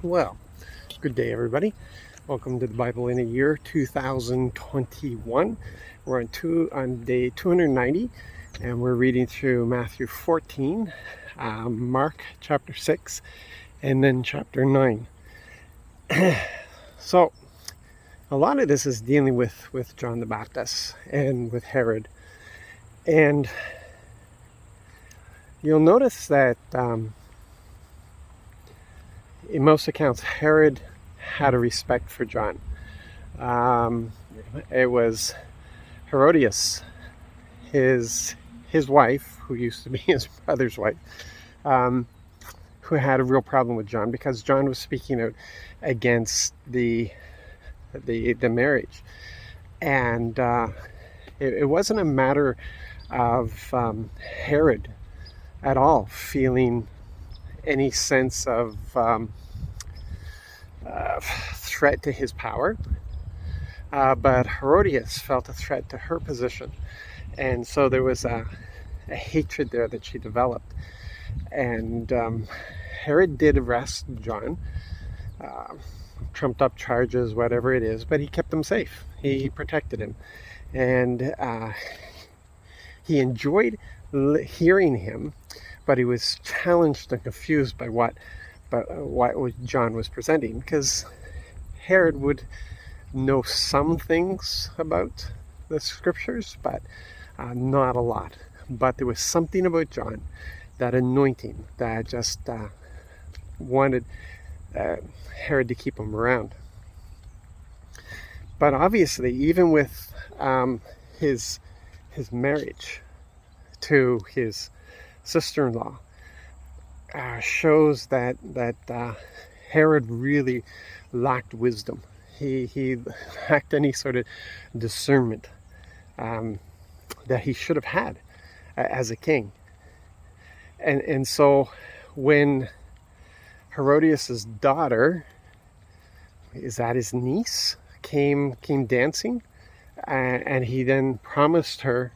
Well, good day, everybody. Welcome to the Bible in a Year 2021. We're on day 290, and we're reading through Matthew 14, Mark chapter 6, and then chapter 9. So, a lot of this is dealing with John the Baptist and with Herod. And you'll notice that in most accounts, Herod had a respect for John. It was Herodias, his wife, who used to be his brother's wife, who had a real problem with John because John was speaking out against the marriage, and it wasn't a matter of Herod at all feeling any sense of threat to his power, but Herodias felt a threat to her position, and so there was a hatred there that she developed. And Herod did arrest John, trumped up charges, whatever it is, but he kept him safe. He protected him, and he enjoyed hearing him, but he was challenged and confused by what John was presenting, because Herod would know some things about the scriptures, but not a lot. But there was something about John, that anointing, that just wanted Herod to keep him around. But obviously, even with his marriage to his sister-in-law, shows that Herod really lacked wisdom. He lacked any sort of discernment that he should have had as a king. And so when Herodias' daughter, is that his niece, came dancing, and he then promised her,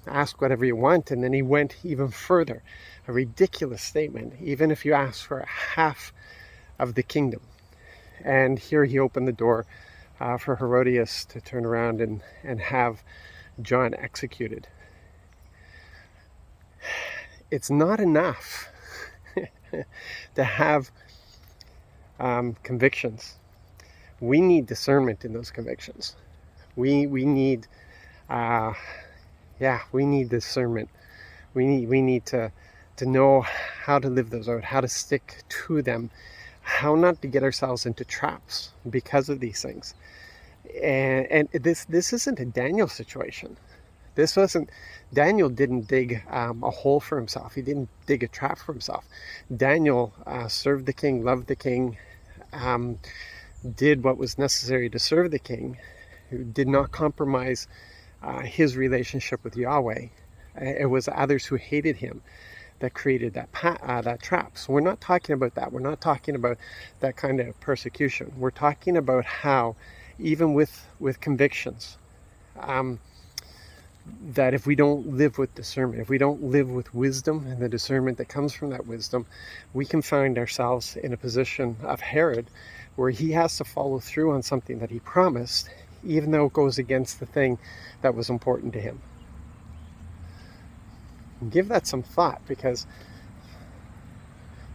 ask whatever you want, and then he went even further, a ridiculous statement, even if you ask for half of the kingdom. And here he opened the door for Herodias to turn around and have John executed. It's not enough to have convictions. We need discernment in those convictions. We need we need discernment. We need to know how to live those out, how to stick to them, how not to get ourselves into traps because of these things. And this isn't a Daniel situation. This wasn't, Daniel didn't dig a hole for himself. He didn't dig a trap for himself. Daniel served the king, loved the king, did what was necessary to serve the king, did not compromise his relationship with Yahweh. It was others who hated him that created that trap. So we're not talking about that. We're not talking about that kind of persecution. We're talking about how, even with convictions, that if we don't live with discernment, if we don't live with wisdom and the discernment that comes from that wisdom, we can find ourselves in a position of Herod, where he has to follow through on something that he promised, even though it goes against the thing that was important to him. Give that some thought, because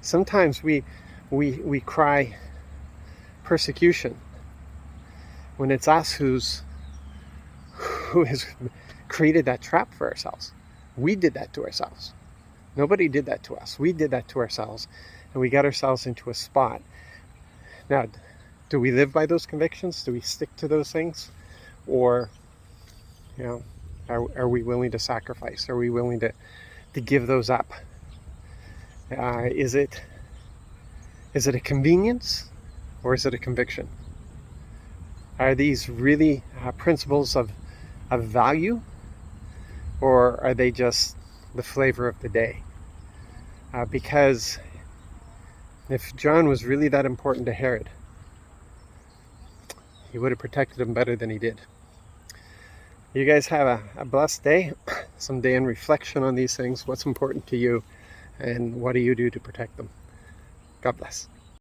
sometimes we cry persecution when it's us who has created that trap for ourselves. We did that to ourselves. Nobody did that to us. We did that to ourselves, and we got ourselves into a spot. Now, do we live by those convictions? Do we stick to those things? Or, are we willing to sacrifice? Are we willing to give those up? Is it a convenience, or is it a conviction? Are these really principles of value, or are they just the flavor of the day? Because if John was really that important to Herod, he would have protected him better than he did. You guys have a blessed day, some day in reflection on these things. What's important to you, and what do you do to protect them? God bless.